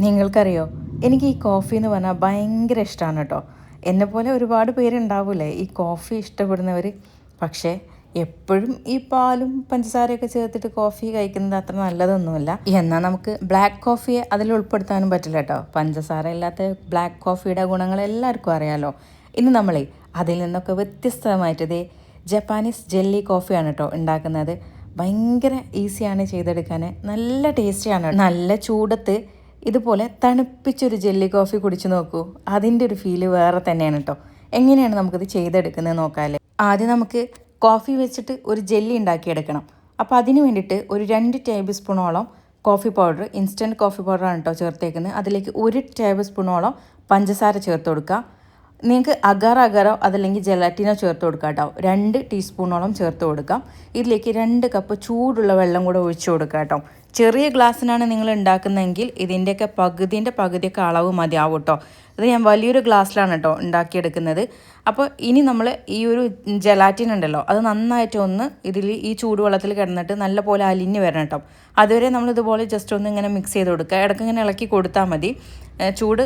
നിങ്ങൾക്കറിയോ, എനിക്ക് ഈ കോഫി എന്ന് പറഞ്ഞാൽ ഭയങ്കര ഇഷ്ടമാണ് കേട്ടോ. എന്നെപ്പോലെ ഒരുപാട് പേരുണ്ടാവില്ലേ ഈ കോഫി ഇഷ്ടപ്പെടുന്നവർ. പക്ഷേ എപ്പോഴും ഈ പാലും പഞ്ചസാരയൊക്കെ ചേർത്തിട്ട് കോഫി കഴിക്കുന്നത് അത്ര നല്ലതൊന്നുമല്ല. എന്നാൽ നമുക്ക് ബ്ലാക്ക് കോഫിയെ അതിൽ ഉൾപ്പെടുത്താനും പറ്റില്ല കേട്ടോ. പഞ്ചസാര ഇല്ലാത്ത ബ്ലാക്ക് കോഫിയുടെ ഗുണങ്ങൾ എല്ലാവർക്കും അറിയാമല്ലോ. ഇന്ന് നമ്മളെ അതിൽ നിന്നൊക്കെ വ്യത്യസ്തമായിട്ട് ഇതേ ജപ്പാനീസ് ജെല്ലി കോഫിയാണ് കേട്ടോ ഉണ്ടാക്കുന്നത്. ഭയങ്കര ഈസിയാണ് ചെയ്തെടുക്കാൻ, നല്ല ടേസ്റ്റിയാണ്. നല്ല ചൂടത്ത് ഇതുപോലെ തണുപ്പിച്ചൊരു ജെല്ലി കോഫി കുടിച്ച് നോക്കൂ. അതിൻ്റെ ഒരു ഫീല് വേറെ തന്നെയാണ് കേട്ടോ. എങ്ങനെയാണ് നമുക്കിത് ചെയ്തെടുക്കുന്നത് നോക്കാമല്ലേ. ആദ്യം നമുക്ക് കോഫി വെച്ചിട്ട് ഒരു ജെല്ലി ഉണ്ടാക്കിയെടുക്കണം. അപ്പോൾ അതിന് വേണ്ടിയിട്ട് ഒരു 2 ടേബിൾ സ്പൂണോളം കോഫി പൗഡർ, ഇൻസ്റ്റൻറ്റ് കോഫി പൗഡറാണ് കേട്ടോ ചേർത്തേക്കുന്നത്. അതിലേക്ക് 1 ടേബിൾ സ്പൂണോളം പഞ്ചസാര ചേർത്ത് കൊടുക്കുക. നിങ്ങൾക്ക് അഗാറോ അതല്ലെങ്കിൽ ജെലാറ്റിനോ ചേർത്ത് കൊടുക്കാം കേട്ടോ. 2 ടീസ്പൂണോളം ചേർത്ത് കൊടുക്കാം. ഇതിലേക്ക് 2 കപ്പ് ചൂടുള്ള വെള്ളം കൂടെ ഒഴിച്ചു കൊടുക്കാം കേട്ടോ. ചെറിയ ഗ്ലാസ്സിനാണ് നിങ്ങൾ ഉണ്ടാക്കുന്നതെങ്കിൽ ഇതിൻ്റെയൊക്കെ പകുതിയൊക്കെ അളവ് മതിയാവും കേട്ടോ. ഇത് ഞാൻ വലിയൊരു ഗ്ലാസ്സിലാണ് കേട്ടോ ഉണ്ടാക്കിയെടുക്കുന്നത്. അപ്പോൾ ഇനി നമ്മൾ ഈ ഒരു ജെലാറ്റിൻ ഉണ്ടല്ലോ, അത് നന്നായിട്ട് ഒന്ന് ഇതിൽ ഈ ചൂടുവെള്ളത്തിൽ കിടന്നിട്ട് നല്ല പോലെ അലിഞ്ഞ് വരണം കേട്ടോ. അതുവരെ നമ്മൾ ഇതുപോലെ ജസ്റ്റ് ഒന്ന് ഇങ്ങനെ മിക്സ് ചെയ്ത് കൊടുക്കുക. ഇടയ്ക്ക് ഇങ്ങനെ ഇളക്കി കൊടുത്താൽ മതി. ചൂട്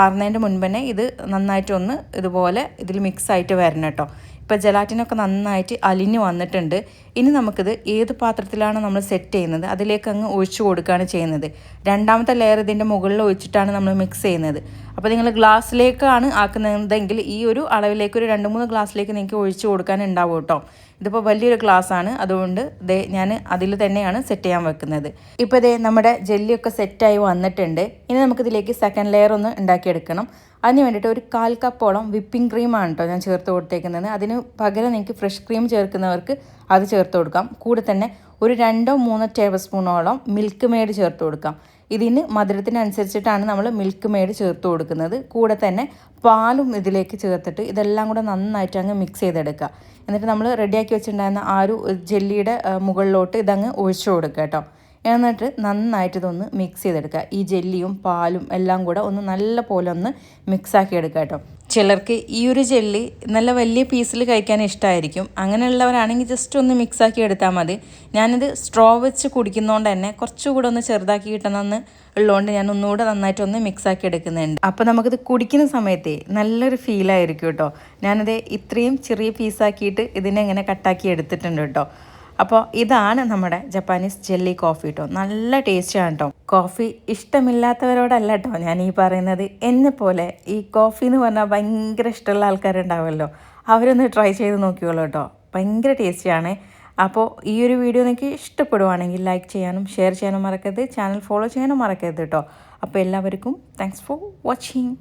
ആറുന്നതിൻ്റെ മുൻപ് തന്നെ ഇത് നന്നായിട്ടൊന്ന് ഇതുപോലെ ഇതിൽ മിക്സായിട്ട് വരണം കേട്ടോ. ഇപ്പോൾ ജെലാറ്റിനൊക്കെ നന്നായിട്ട് അലിഞ്ഞ് വന്നിട്ടുണ്ട്. ഇനി നമുക്കിത് ഏത് പാത്രത്തിലാണ് നമ്മൾ സെറ്റ് ചെയ്യുന്നത് അതിലേക്ക് അങ്ങ് ഒഴിച്ചു കൊടുക്കുകയാണ് ചെയ്യുന്നത്. രണ്ടാമത്തെ ലെയർ ഇതിൻ്റെ മുകളിൽ ഒഴിച്ചിട്ടാണ് നമ്മൾ മിക്സ് ചെയ്യുന്നത്. അപ്പോൾ നിങ്ങൾ ഗ്ലാസ്സിലേക്കാണ് ആക്കുന്നതെങ്കിൽ ഈ ഒരു അളവിലേക്ക് ഒരു 2-3 ഗ്ലാസ്സിലേക്ക് നിങ്ങൾക്ക് ഒഴിച്ചു കൊടുക്കാനുണ്ടാവും കേട്ടോ. ഇതിപ്പോൾ വലിയൊരു ഗ്ലാസ്സാണ്, അതുകൊണ്ട് ഞാൻ അതിൽ തന്നെയാണ് സെറ്റ് ചെയ്യാൻ വെക്കുന്നത്. ഇപ്പോൾ നമ്മുടെ ജെല്ലിയൊക്കെ സെറ്റായി വന്നിട്ടുണ്ട്. ഇനി നമുക്കിതിലേക്ക് സെക്കൻഡ് ലെയർ ഒന്ന് ഉണ്ടാക്കിയെടുക്കണം. അതിന് വേണ്ടിയിട്ട് ഒരു 1/4 കപ്പോളം വിപ്പിംഗ് ക്രീമാണ് കേട്ടോ ഞാൻ ചേർത്ത് കൊടുത്തേക്കുന്നത്. അതിന് പകരം നിങ്ങൾക്ക് ഫ്രഷ് ക്രീം ചേർക്കുന്നവർക്ക് അത് ചേർത്ത് കൊടുക്കാം. കൂടെ തന്നെ ഒരു 2-3 ടേബിൾ സ്പൂണോളം മിൽക്ക് മെയ്ഡ് ചേർത്ത് കൊടുക്കാം. ഇതിന് മധുരത്തിനനുസരിച്ചിട്ടാണ് നമ്മൾ മിൽക്ക് മെയ്ഡ് ചേർത്ത് കൊടുക്കുന്നത്. കൂടെ തന്നെ പാലും ഇതിലേക്ക് ചേർത്തിട്ട് ഇതെല്ലാം കൂടെ നന്നായിട്ട് അങ്ങ് മിക്സ് ചെയ്തെടുക്കുക. എന്നിട്ട് നമ്മൾ റെഡിയാക്കി വെച്ചിട്ടുണ്ടായിരുന്ന ആ ഒരു ജെല്ലിയുടെ മുകളിലോട്ട് ഇതങ്ങ് ഒഴിച്ചു കൊടുക്കുക കേട്ടോ. എന്നിട്ട് നന്നായിട്ട് ഇതൊന്ന് മിക്സ് ചെയ്തെടുക്കുക. ഈ ജെല്ലിയും പാലും എല്ലാം കൂടെ ഒന്ന് നല്ല പോലെ ഒന്ന് മിക്സാക്കി എടുക്കുക കേട്ടോ. ചിലർക്ക് ഈ ഒരു ജെല്ലി നല്ല വലിയ പീസിൽ കഴിക്കാൻ ഇഷ്ടമായിരിക്കും. അങ്ങനെയുള്ളവരാണെങ്കിൽ ജസ്റ്റ് ഒന്ന് മിക്സാക്കി എടുത്താൽ മതി. ഞാനിത് സ്ട്രോ വെച്ച് കുടിക്കുന്നതുകൊണ്ട് തന്നെ കുറച്ചുകൂടെ ഒന്ന് ചെറുതാക്കി കിട്ടണമെന്ന് ഉള്ളതുകൊണ്ട് ഞാൻ ഒന്നുകൂടെ നന്നായിട്ടൊന്ന് മിക്സാക്കി എടുക്കുന്നുണ്ട്. അപ്പോൾ നമുക്കിത് കുടിക്കുന്ന സമയത്ത് നല്ലൊരു ഫീലായിരിക്കും കേട്ടോ. ഞാനിത് ഇത്രയും ചെറിയ പീസാക്കിയിട്ട് ഇതിനെ ഇങ്ങനെ കട്ടാക്കി എടുത്തിട്ടുണ്ട് കേട്ടോ. അപ്പോൾ ഇതാണ് നമ്മുടെ ജപ്പാനീസ് ജെല്ലി കോഫി കേട്ടോ. നല്ല ടേസ്റ്റാണ് കേട്ടോ. കോഫി ഇഷ്ടമില്ലാത്തവരോടല്ല കേട്ടോ ഞാൻ ഈ പറയുന്നത്. എന്നെപ്പോലെ ഈ കോഫി എന്ന് പറഞ്ഞാൽ ഭയങ്കര ഇഷ്ടമുള്ള ആൾക്കാരുണ്ടാവുമല്ലോ, അവരൊന്ന് ട്രൈ ചെയ്ത് നോക്കിയോളൂ കേട്ടോ. ഭയങ്കര ടേസ്റ്റിയാണ്. അപ്പോൾ ഈ ഒരു വീഡിയോ നിങ്ങൾക്ക് ഇഷ്ടപ്പെടുവാണെങ്കിൽ ലൈക്ക് ചെയ്യാനും ഷെയർ ചെയ്യാനും മറക്കരുത്. ചാനൽ ഫോളോ ചെയ്യാനും മറക്കരുത് കേട്ടോ. അപ്പോൾ എല്ലാവർക്കും താങ്ക്സ് ഫോർ വാച്ചിങ്.